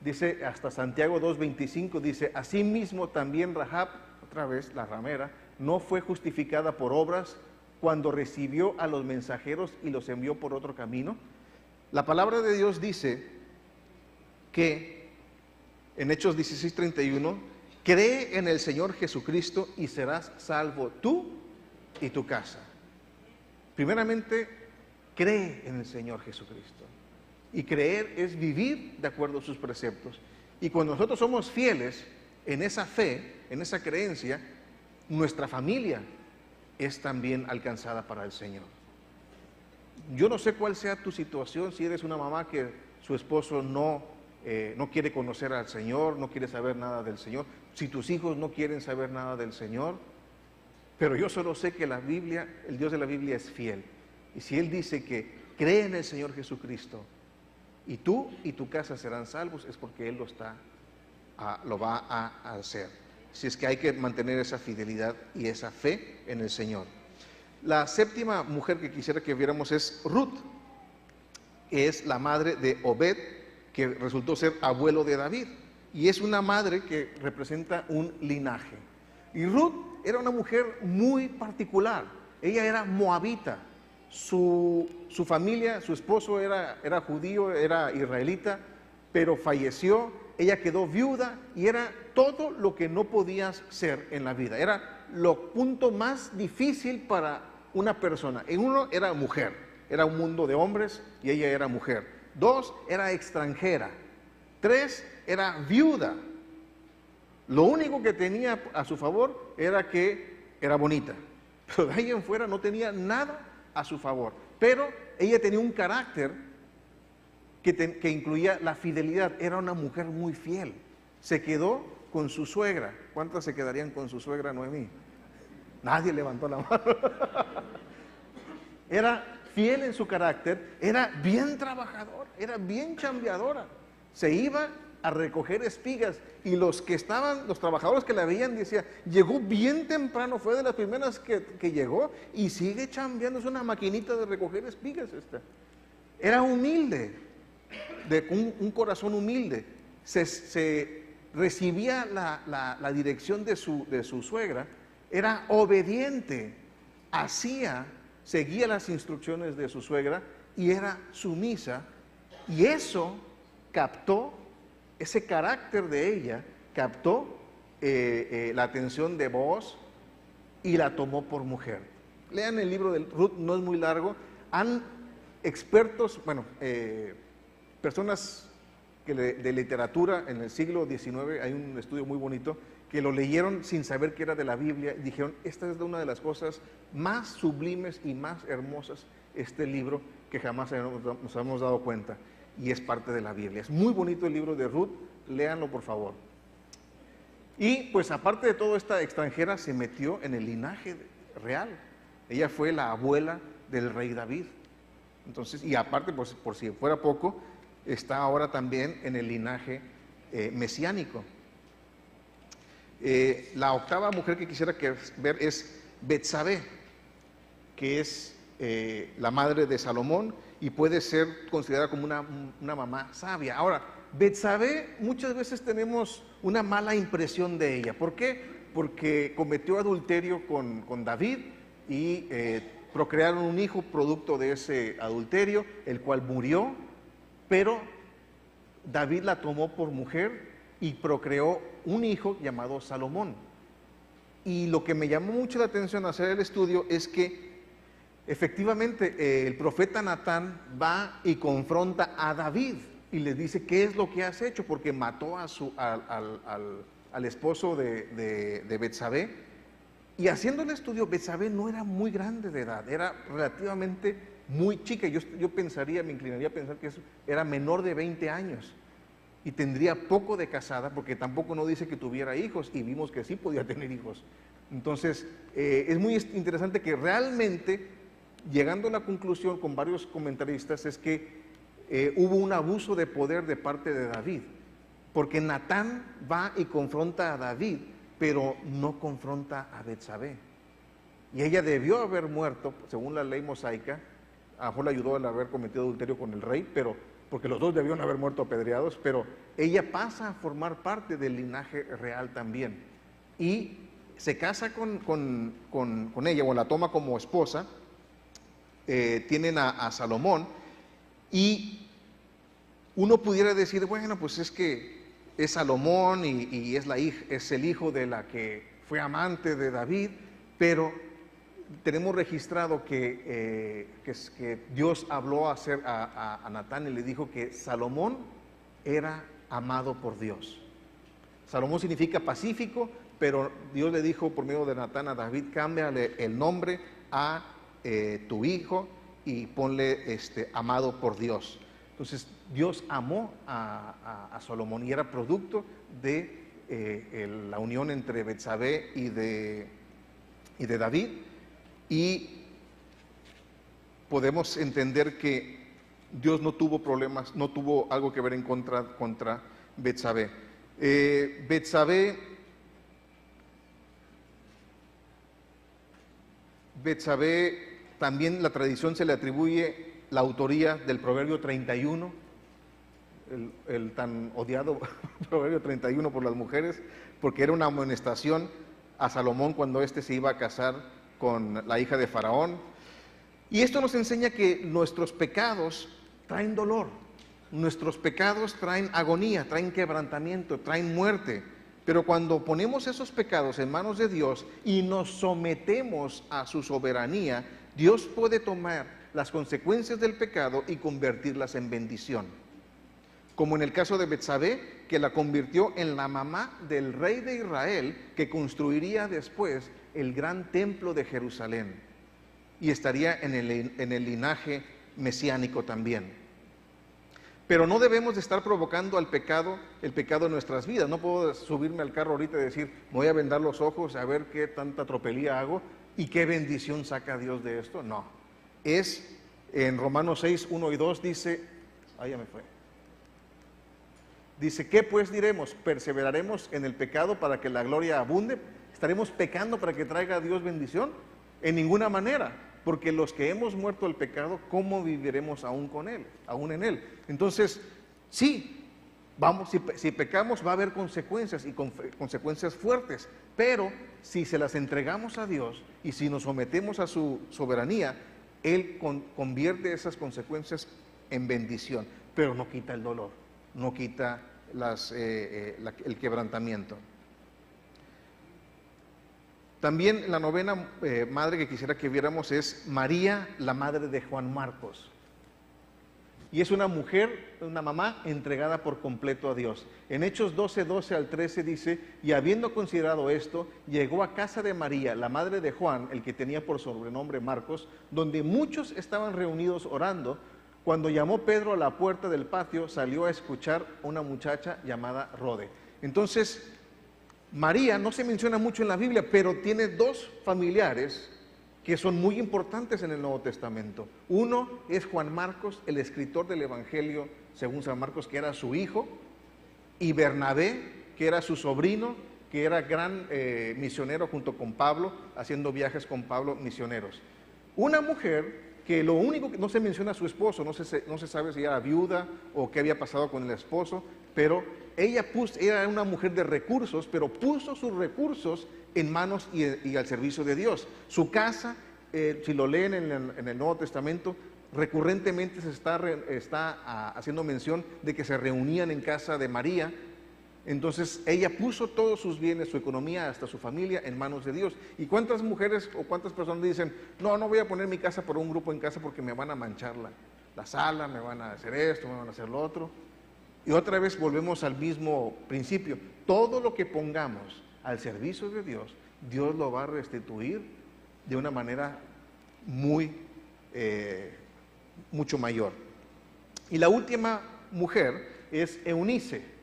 Dice hasta Santiago 2:25, dice: asimismo también Rahab, otra vez la ramera, no fue justificada por obras cuando recibió a los mensajeros y los envió por otro camino. La palabra de Dios dice que en Hechos 16:31, cree en el Señor Jesucristo y serás salvo tú y tu casa. Primeramente, cree en el Señor Jesucristo. Y creer es vivir de acuerdo a sus preceptos. Y cuando nosotros somos fieles en esa fe, en esa creencia, nuestra familia es también alcanzada para el Señor. Yo no sé cuál sea tu situación, si eres una mamá que su esposo no quiere conocer al Señor, no quiere saber nada del Señor, si tus hijos no quieren saber nada del Señor, pero yo solo sé que la Biblia, el Dios de la Biblia es fiel. Y si Él dice que cree en el Señor Jesucristo y tú y tu casa serán salvos, es porque Él lo va a hacer. Si es que hay que mantener esa fidelidad y esa fe en el Señor. La séptima mujer que quisiera que viéramos es Ruth, que es la madre de Obed, que resultó ser abuelo de David. Y es una madre que representa un linaje. Y Ruth era una mujer muy particular. Ella era moabita. Su familia, su esposo era judío, era israelita, pero falleció. Ella quedó viuda y era todo lo que no podías ser en la vida. Era lo punto más difícil para una persona. En uno, era mujer. Era un mundo de hombres y ella era mujer. 2, era extranjera. 3, era viuda. Lo único que tenía a su favor era que era bonita, pero de ahí en fuera no tenía nada a su favor. Pero ella tenía un carácter que incluía la fidelidad. Era una mujer muy fiel. Se quedó con su suegra. ¿Cuántas se quedarían con su suegra Noemí? Nadie levantó la mano. Era fiel en su carácter, era bien trabajadora, era bien chambeadora. Se iba a recoger espigas y los trabajadores que la veían decían: llegó bien temprano, fue de las primeras que llegó y sigue chambeando, es una maquinita de recoger espigas esta. Era humilde, de un corazón humilde. Se recibía la dirección de su suegra era obediente, seguía las instrucciones de su suegra y era sumisa, y eso captó, ese carácter de ella, captó la atención de Booz y la tomó por mujer. Lean el libro de Ruth, no es muy largo. Han expertos, personas de literatura en el siglo XIX, hay un estudio muy bonito, que lo leyeron sin saber que era de la Biblia y dijeron, esta es una de las cosas más sublimes y más hermosas, este libro, que jamás nos hemos dado cuenta, y es parte de la Biblia. Es muy bonito el libro de Ruth, léanlo por favor. Y pues aparte de todo, esta extranjera se metió en el linaje real. Ella fue la abuela del rey David. Entonces, y aparte, pues, por si fuera poco, está ahora también en el linaje mesiánico. La octava mujer que quisiera ver es Betsabé, que es la madre de Salomón y puede ser considerada como una mamá sabia. Ahora, Betsabé, muchas veces tenemos una mala impresión de ella. ¿Por qué? Porque cometió adulterio con David y procrearon un hijo producto de ese adulterio, el cual murió, pero David la tomó por mujer y procreó un hijo llamado Salomón. Y lo que me llamó mucho la atención al hacer el estudio es que efectivamente el profeta Natán va y confronta a David y le dice, ¿qué es lo que has hecho? Porque mató al esposo de Betsabé. Y haciendo el estudio, Betsabé no era muy grande de edad, era relativamente muy chica. Yo pensaría, me inclinaría a pensar que era menor de 20 años y tendría poco de casada, porque tampoco no dice que tuviera hijos, y vimos que sí podía tener hijos. Entonces, es muy interesante que realmente, llegando a la conclusión con varios comentaristas, es que hubo un abuso de poder de parte de David, porque Natán va y confronta a David, pero no confronta a Betsabé. Y ella debió haber muerto, según la ley mosaica. A lo mejor le ayudó al haber cometido adulterio con el rey, pero porque los dos debieron haber muerto apedreados, pero ella pasa a formar parte del linaje real también. Y se casa con ella, o la toma como esposa. Tienen a Salomón, y uno pudiera decir, bueno, pues es que es Salomón y es el hijo de la que fue amante de David, pero tenemos registrado que Dios habló a Natán y le dijo que Salomón era amado por Dios. Salomón significa pacífico, pero Dios le dijo por medio de Natán a David, cámbiale el nombre a tu hijo y ponle amado por Dios. Entonces Dios amó a Salomón y era producto de la unión entre Betsabé y de David, y podemos entender que Dios no tuvo problemas, no tuvo algo que ver en contra Betsabé. Betsabé, también la tradición se le atribuye la autoría del Proverbio 31, el tan odiado Proverbio 31 por las mujeres, porque era una amonestación a Salomón cuando éste se iba a casar con la hija de Faraón. Y esto nos enseña que nuestros pecados traen dolor, nuestros pecados traen agonía, traen quebrantamiento, traen muerte. Pero cuando ponemos esos pecados en manos de Dios y nos sometemos a su soberanía, Dios puede tomar las consecuencias del pecado y convertirlas en bendición. Como en el caso de Betsabé, que la convirtió en la mamá del rey de Israel, que construiría después el gran templo de Jerusalén y estaría en el linaje mesiánico también. Pero no debemos de estar provocando el pecado en nuestras vidas. No puedo subirme al carro ahorita y decir, me voy a vendar los ojos a ver qué tanta tropelía hago y qué bendición saca Dios de esto. No, es en Romanos 6, 1 y 2 dice, ya me fue. Dice, ¿qué pues diremos? ¿Perseveraremos en el pecado para que la gloria abunde? ¿Estaremos pecando para que traiga a Dios bendición? En ninguna manera, porque los que hemos muerto al pecado, ¿cómo viviremos aún con Él, aún en Él? Entonces, sí, Si pecamos va a haber consecuencias y consecuencias fuertes, pero si se las entregamos a Dios y si nos sometemos a su soberanía, Él convierte esas consecuencias en bendición, pero no quita el dolor, no quita el quebrantamiento. También la novena madre que quisiera que viéramos es María, la madre de Juan Marcos. Y es una mujer, una mamá entregada por completo a Dios. En Hechos 12 al 13 dice: y habiendo considerado esto, llegó a casa de María, la madre de Juan, el que tenía por sobrenombre Marcos, donde muchos estaban reunidos orando. Cuando llamó Pedro a la puerta del patio, salió a escuchar a una muchacha llamada Rode. Entonces, María no se menciona mucho en la Biblia, pero tiene dos familiares que son muy importantes en el Nuevo Testamento. Uno es Juan Marcos, el escritor del Evangelio según San Marcos, que era su hijo, y Bernabé, que era su sobrino, que era gran misionero junto con Pablo, haciendo viajes con Pablo misioneros. Una mujer que lo único que no se menciona a su esposo, no se sabe si era viuda o qué había pasado con el esposo, pero ella era una mujer de recursos, pero puso sus recursos en manos y al servicio de Dios. Su casa, si lo leen en el Nuevo Testamento, recurrentemente se está haciendo mención de que se reunían en casa de María. Entonces ella puso todos sus bienes, su economía, hasta su familia en manos de Dios. ¿Y cuántas mujeres o cuántas personas dicen: no voy a poner mi casa por un grupo en casa porque me van a manchar la sala, me van a hacer esto, me van a hacer lo otro? Y otra vez volvemos al mismo principio: todo lo que pongamos al servicio de Dios, Dios lo va a restituir de una manera mucho mayor. Y la última mujer es Eunice,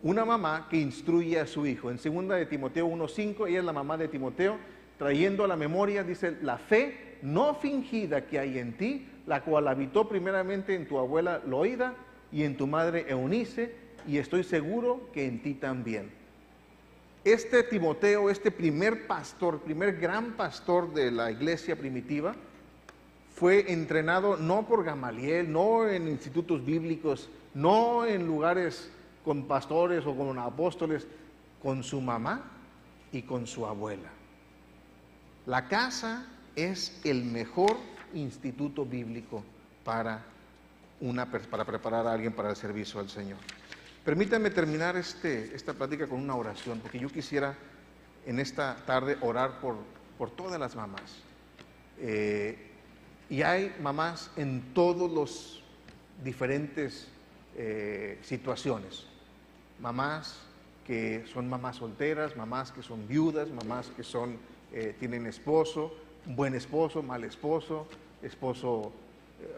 una mamá que instruye a su hijo. En 2 de Timoteo 1:5, ella es la mamá de Timoteo, trayendo a la memoria, dice: la fe no fingida que hay en ti, la cual habitó primeramente en tu abuela Loida y en tu madre Eunice, y estoy seguro que en ti también. Este Timoteo, este primer gran pastor de la iglesia primitiva, fue entrenado no por Gamaliel, no en institutos bíblicos, no en lugares con pastores o con apóstoles, con su mamá y con su abuela. La casa es el mejor instituto bíblico para preparar a alguien para el servicio al Señor. Permítanme terminar esta plática con una oración, porque yo quisiera en esta tarde orar por todas las mamás. Y hay mamás en todos los diferentes situaciones. Mamás que son mamás solteras, mamás que son viudas, mamás que tienen esposo, un buen esposo, mal esposo, esposo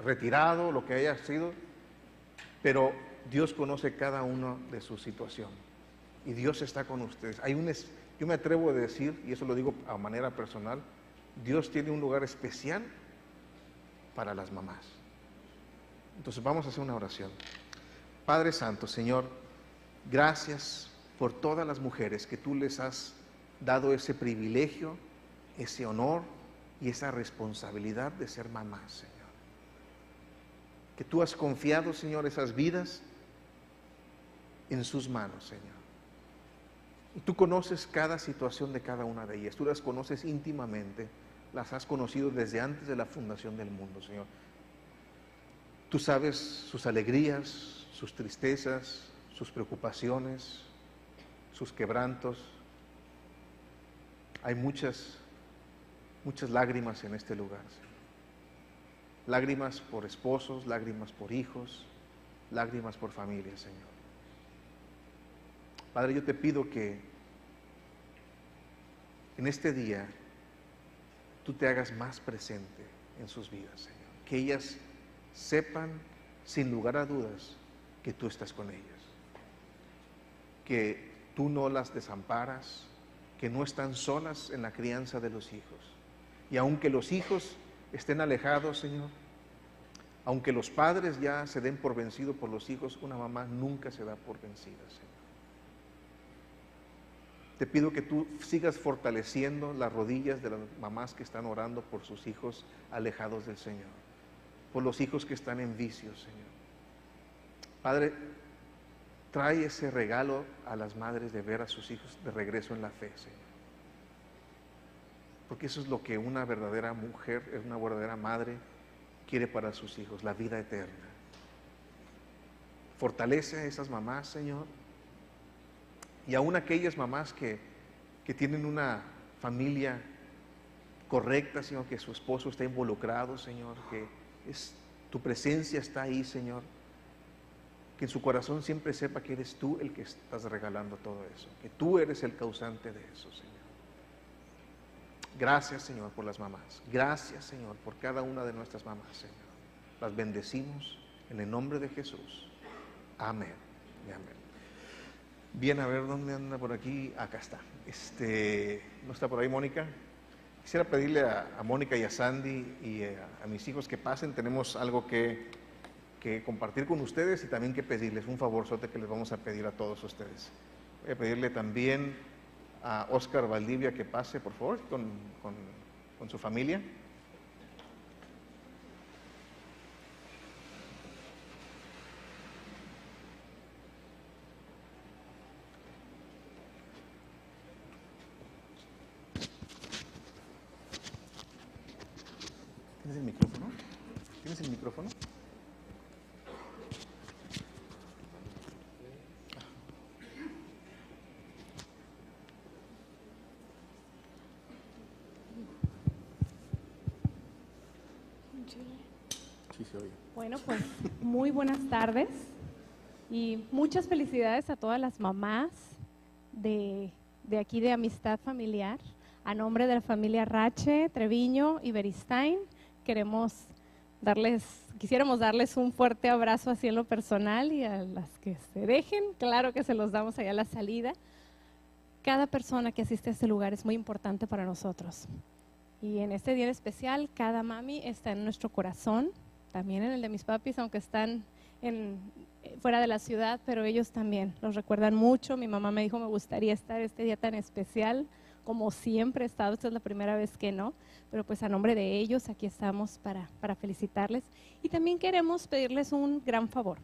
retirado, lo que haya sido, pero Dios conoce cada uno de su situación y Dios está con ustedes. Yo me atrevo a decir, y eso lo digo a manera personal, Dios tiene un lugar especial para las mamás. Entonces vamos a hacer una oración. Padre Santo, Señor, gracias por todas las mujeres que tú les has dado ese privilegio, ese honor y esa responsabilidad de ser mamás, Señor. Que tú has confiado, Señor, esas vidas en sus manos, Señor. Y tú conoces cada situación de cada una de ellas, tú las conoces íntimamente, las has conocido desde antes de la fundación del mundo, Señor. Tú sabes sus alegrías, sus tristezas, sus preocupaciones, sus quebrantos. Hay muchas lágrimas en este lugar, Señor. Lágrimas por esposos, lágrimas por hijos, lágrimas por familia, Señor. Padre, yo te pido que en este día tú te hagas más presente en sus vidas, Señor. Que ellas sepan, sin lugar a dudas, que tú estás con ellas. Que tú no las desamparas, que no están solas en la crianza de los hijos. Y aunque los hijos estén alejados, Señor, aunque los padres ya se den por vencidos por los hijos, una mamá nunca se da por vencida, Señor. Te pido que tú sigas fortaleciendo las rodillas de las mamás que están orando por sus hijos alejados del Señor, por los hijos que están en vicios, Señor. Padre, trae ese regalo a las madres de ver a sus hijos de regreso en la fe, Señor. Porque eso es lo que una verdadera mujer, una verdadera madre quiere para sus hijos, la vida eterna. Fortalece a esas mamás, Señor, y aún aquellas mamás que tienen una familia correcta, Señor, que su esposo está involucrado, Señor, que tu presencia está ahí, Señor, que en su corazón siempre sepa que eres tú el que estás regalando todo eso, que tú eres el causante de eso, Señor. Gracias, Señor, por las mamás. Gracias, Señor, por cada una de nuestras mamás, Señor. Las bendecimos en el nombre de Jesús. Amén y amén. Bien, a ver, ¿dónde anda por aquí? Acá está. ¿No está por ahí Mónica? Quisiera pedirle a Mónica y a Sandy y a mis hijos que pasen. Tenemos algo que compartir con ustedes y también que pedirles un favorzote que les vamos a pedir a todos ustedes. Voy a pedirle también a Oscar Valdivia que pase, por favor, con su familia. ¿Tienes el micrófono? ¿Tienes el micrófono? Sí, se oye. Bueno, pues muy buenas tardes y muchas felicidades a todas las mamás de aquí de Amistad Familiar. A nombre de la familia Rache, Treviño y Beristain, quisiéramos darles un fuerte abrazo así en lo personal, y a las que se dejen, claro que se los damos allá a la salida. Cada persona que asiste a este lugar es muy importante para nosotros. Y en este día en especial, cada mami está en nuestro corazón, también en el de mis papis, aunque están fuera de la ciudad, pero ellos también los recuerdan mucho. Mi mamá me dijo, me gustaría estar este día tan especial, como siempre he estado. Esta es la primera vez que no, pero pues a nombre de ellos aquí estamos para felicitarles. Y también queremos pedirles un gran favor.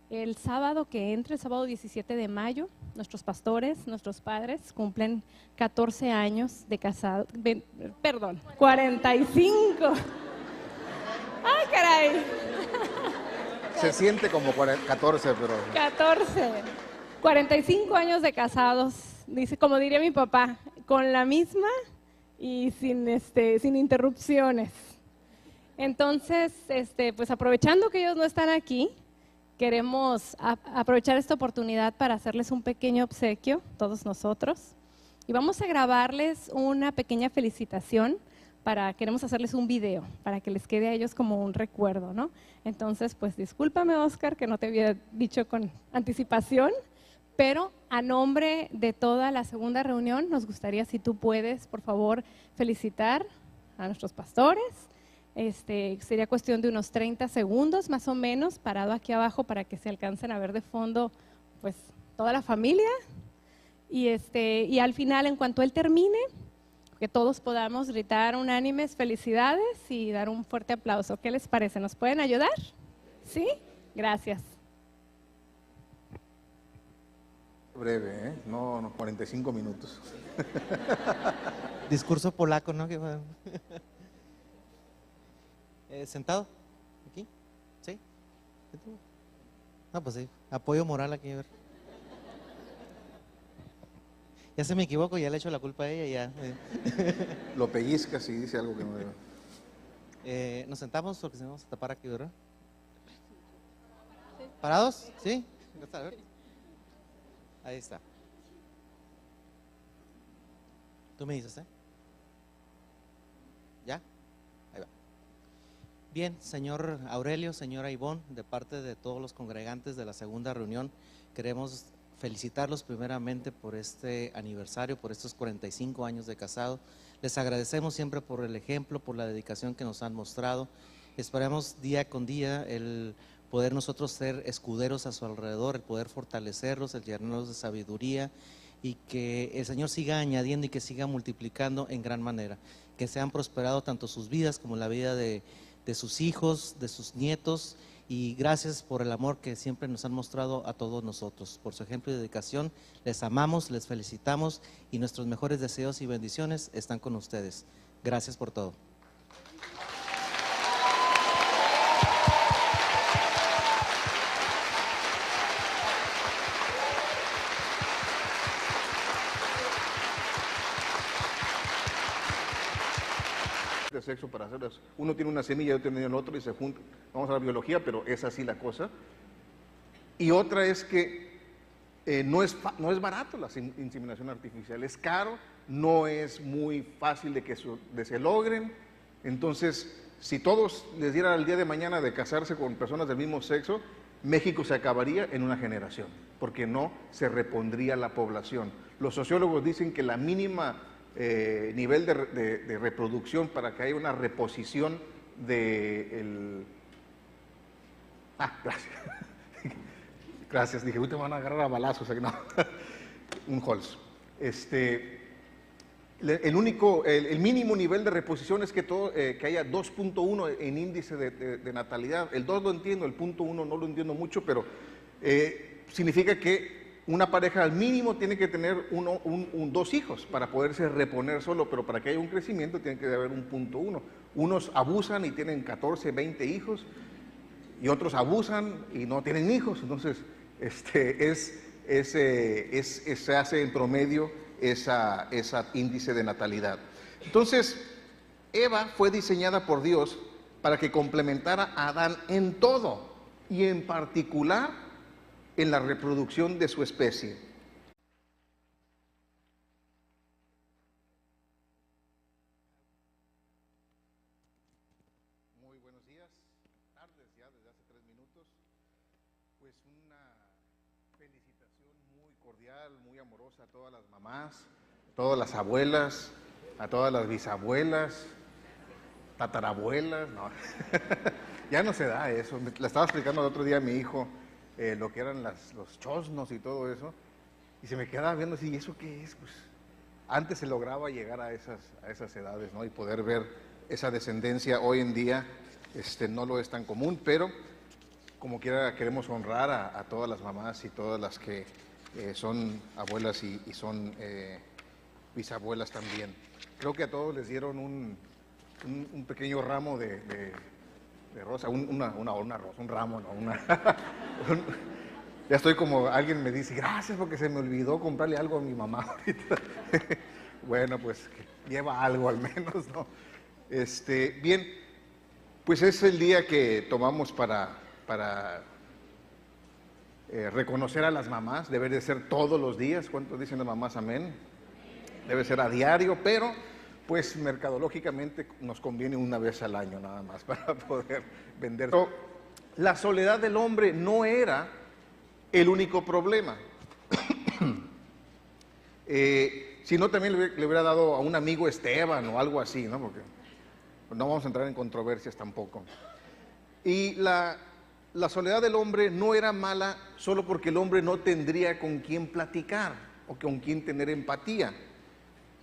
El sábado que entra, el sábado 17 de mayo, nuestros pastores, nuestros padres cumplen 14 años de casado, 45. ¡Ay, caray! Se siente como 14, pero... 45 años de casados, dice, como diría mi papá, con la misma y sin interrupciones. Entonces, pues aprovechando que ellos no están aquí, queremos aprovechar esta oportunidad para hacerles un pequeño obsequio, todos nosotros, y vamos a grabarles una pequeña felicitación. Queremos hacerles un video para que les quede a ellos como un recuerdo, ¿no? Entonces, pues discúlpame, Oscar, que no te había dicho con anticipación, pero a nombre de toda la segunda reunión, nos gustaría, si tú puedes, por favor, felicitar a nuestros pastores. Sería cuestión de unos 30 segundos, más o menos, parado aquí abajo para que se alcancen a ver de fondo, pues, toda la familia. Y al final, en cuanto él termine, que todos podamos gritar unánimes felicidades y dar un fuerte aplauso. ¿Qué les parece? ¿Nos pueden ayudar? ¿Sí? Gracias. Breve, ¿eh? No, 45 minutos. Discurso polaco, ¿no? ¿Sentado? ¿Aquí? ¿Sí? No, pues sí, apoyo moral aquí, a ver. Ya se me equivoco, ya le echo la culpa a ella, ya. Lo pellizcas y dice algo que no debe. Nos sentamos porque se nos vamos a tapar aquí, ¿verdad? ¿Parados? ¿Sí? A ver. Ahí está. Tú me dices, ¿eh? ¿Ya? Ahí va. Bien, señor Aurelio, señora Ivonne, de parte de todos los congregantes de la segunda reunión, queremos felicitarlos primeramente por este aniversario, por estos 45 años de casado. Les agradecemos siempre por el ejemplo, por la dedicación que nos han mostrado. Esperamos día con día el poder nosotros ser escuderos a su alrededor, el poder fortalecerlos, el llenarlos de sabiduría, y que el Señor siga añadiendo y que siga multiplicando en gran manera, que sean prosperados tanto sus vidas como la vida de sus hijos, de sus nietos, y gracias por el amor que siempre nos han mostrado a todos nosotros, por su ejemplo y dedicación. Les amamos, les felicitamos y nuestros mejores deseos y bendiciones están con ustedes. Gracias por todo. De sexo para hacerlas. Uno tiene una semilla y otro tiene el otro y se juntan. Vamos a la biología, pero es así la cosa. Y otra es que no es barato la inseminación artificial, es caro, no es muy fácil de que se logren. Entonces, si todos les dieran el día de mañana de casarse con personas del mismo sexo, México se acabaría en una generación, porque no se repondría la población. Los sociólogos dicen que la mínima nivel de reproducción para que haya una reposición gracias. Gracias, dije, uy, te van a agarrar a balazos, o sea, no. Un Holz. El mínimo nivel de reposición es que haya 2.1 en índice de natalidad. El 2 lo entiendo, el 0.1 no lo entiendo mucho, pero significa que una pareja al mínimo tiene que tener dos hijos para poderse reponer solo, pero para que haya un crecimiento tiene que haber un 0.1. Unos abusan y tienen 14, 20 hijos, y otros abusan y no tienen hijos. Entonces, se hace en promedio ese índice de natalidad. Entonces, Eva fue diseñada por Dios para que complementara a Adán en todo, y en particular en la reproducción de su especie. Muy buenos días, tardes ya desde hace 3 minutos. Pues una felicitación muy cordial, muy amorosa a todas las mamás, a todas las abuelas, a todas las bisabuelas, tatarabuelas, no. Ya no se da eso. Le estaba explicando el otro día a mi hijo lo que eran los chosnos y todo eso, y se me quedaba viendo así, ¿y eso qué es? Pues antes se lograba llegar a esas edades, ¿no? Y poder ver esa descendencia. Hoy en día no lo es tan común, pero como quiera queremos honrar a todas las mamás y todas las que son abuelas y son bisabuelas también. Creo que a todos les dieron un pequeño ramo de rosa, una rosa, un ramo, no, ya estoy como, alguien me dice, gracias porque se me olvidó comprarle algo a mi mamá ahorita. Bueno, pues lleva algo al menos, ¿no? Bien, pues es el día que tomamos para reconocer a las mamás. Debe de ser todos los días. ¿Cuántos dicen de mamás amén? Debe ser a diario, pero pues mercadológicamente nos conviene una vez al año nada más para poder vender. Pero la soledad del hombre no era el único problema. Si no, también le hubiera dado a un amigo Esteban o algo así, ¿no? Porque no vamos a entrar en controversias tampoco. Y la soledad del hombre no era mala solo porque el hombre no tendría con quién platicar o con quién tener empatía,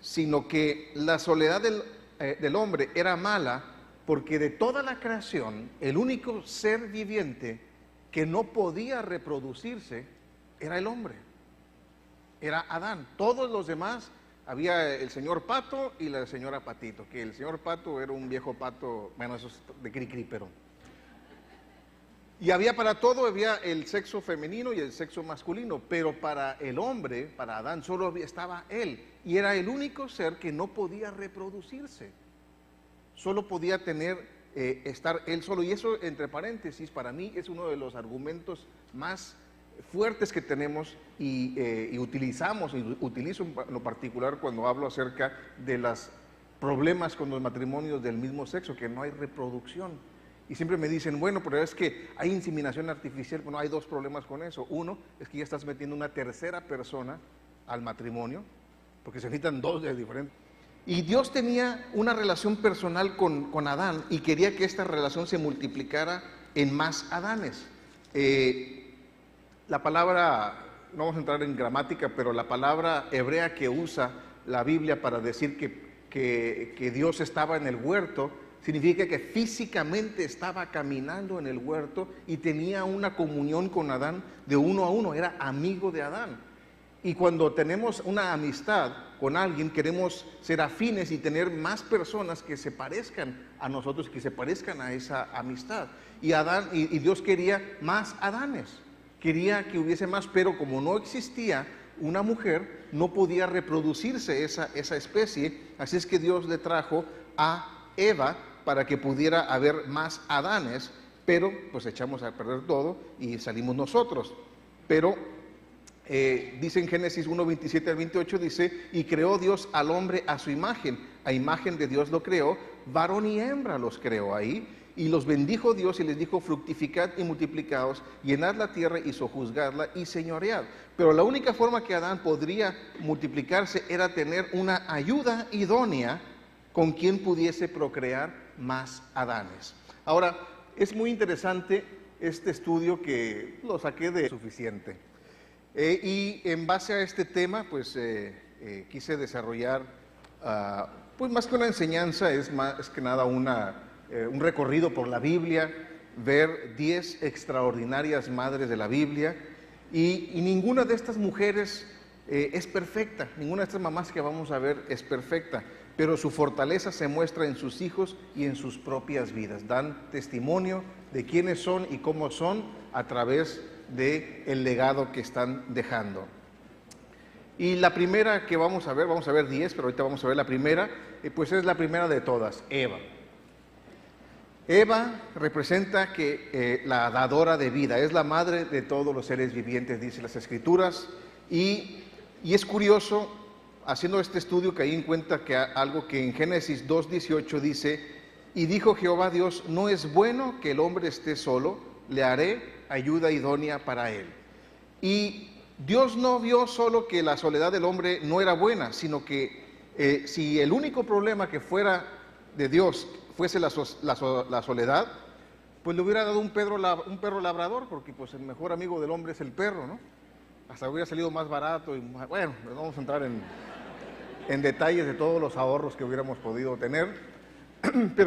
sino que la soledad del hombre era mala porque de toda la creación, el único ser viviente que no podía reproducirse era el hombre, era Adán. Todos los demás, había el señor Pato y la señora Patito, que el señor Pato era un viejo pato, bueno, eso es de cri-cri, pero... Y había para todo, había el sexo femenino y el sexo masculino, pero para el hombre, para Adán, solo estaba él, y era el único ser que no podía reproducirse, solo podía estar él solo. Y eso, entre paréntesis, para mí es uno de los argumentos más fuertes que tenemos y utilizamos, y utilizo en lo particular cuando hablo acerca de los problemas con los matrimonios del mismo sexo, que no hay reproducción. Y siempre me dicen, bueno, pero es que hay inseminación artificial. Bueno, hay dos problemas con eso. Uno, es que ya estás metiendo una tercera persona al matrimonio, porque se necesitan dos de diferentes. Y Dios tenía una relación personal con Adán y quería que esta relación se multiplicara en más Adanes. La palabra, no vamos a entrar en gramática, pero la palabra hebrea que usa la Biblia para decir que Dios estaba en el huerto, significa que físicamente estaba caminando en el huerto y tenía una comunión con Adán de uno a uno, era amigo de Adán. Y cuando tenemos una amistad con alguien, queremos ser afines y tener más personas que se parezcan a nosotros, que se parezcan a esa amistad. Y Dios quería más Adanes, quería que hubiese más, pero como no existía una mujer, no podía reproducirse esa especie, así es que Dios le trajo a Eva para que pudiera haber más Adanes, pero pues echamos a perder todo y salimos nosotros. Pero dice en Génesis 1, 27 al 28, dice, y creó Dios al hombre a su imagen, a imagen de Dios lo creó, varón y hembra los creó ahí, y los bendijo Dios y les dijo, fructificad y multiplicaos, llenad la tierra y sojuzgadla y señoread. Pero la única forma que Adán podría multiplicarse era tener una ayuda idónea con quien pudiese procrear más Adanes. Ahora, es muy interesante este estudio que lo saqué de Suficiente. Y en base a este tema, pues quise desarrollar, pues más que una enseñanza, es que nada un recorrido por la Biblia, ver 10 extraordinarias madres de la Biblia, y ninguna de estas mujeres es perfecta, ninguna de estas mamás que vamos a ver es perfecta, pero su fortaleza se muestra en sus hijos y en sus propias vidas, dan testimonio de quiénes son y cómo son a través del legado que están dejando. Y la primera que vamos a ver 10, pero ahorita vamos a ver la primera, pues es la primera de todas, Eva. Eva representa la dadora de vida, es la madre de todos los seres vivientes, dice las Escrituras, y es curioso, haciendo este estudio, que ahí encuentra que algo que en Génesis 2:18 dice, y dijo Jehová Dios, no es bueno que el hombre esté solo, le haré ayuda idónea para él. Y Dios no vio solo que la soledad del hombre no era buena, sino que si el único problema que fuera de Dios fuese la soledad, pues le hubiera dado un perro labrador, porque pues el mejor amigo del hombre es el perro, ¿no? Hasta hubiera salido más barato y bueno, no vamos a entrar en detalles de todos los ahorros que hubiéramos podido tener, pero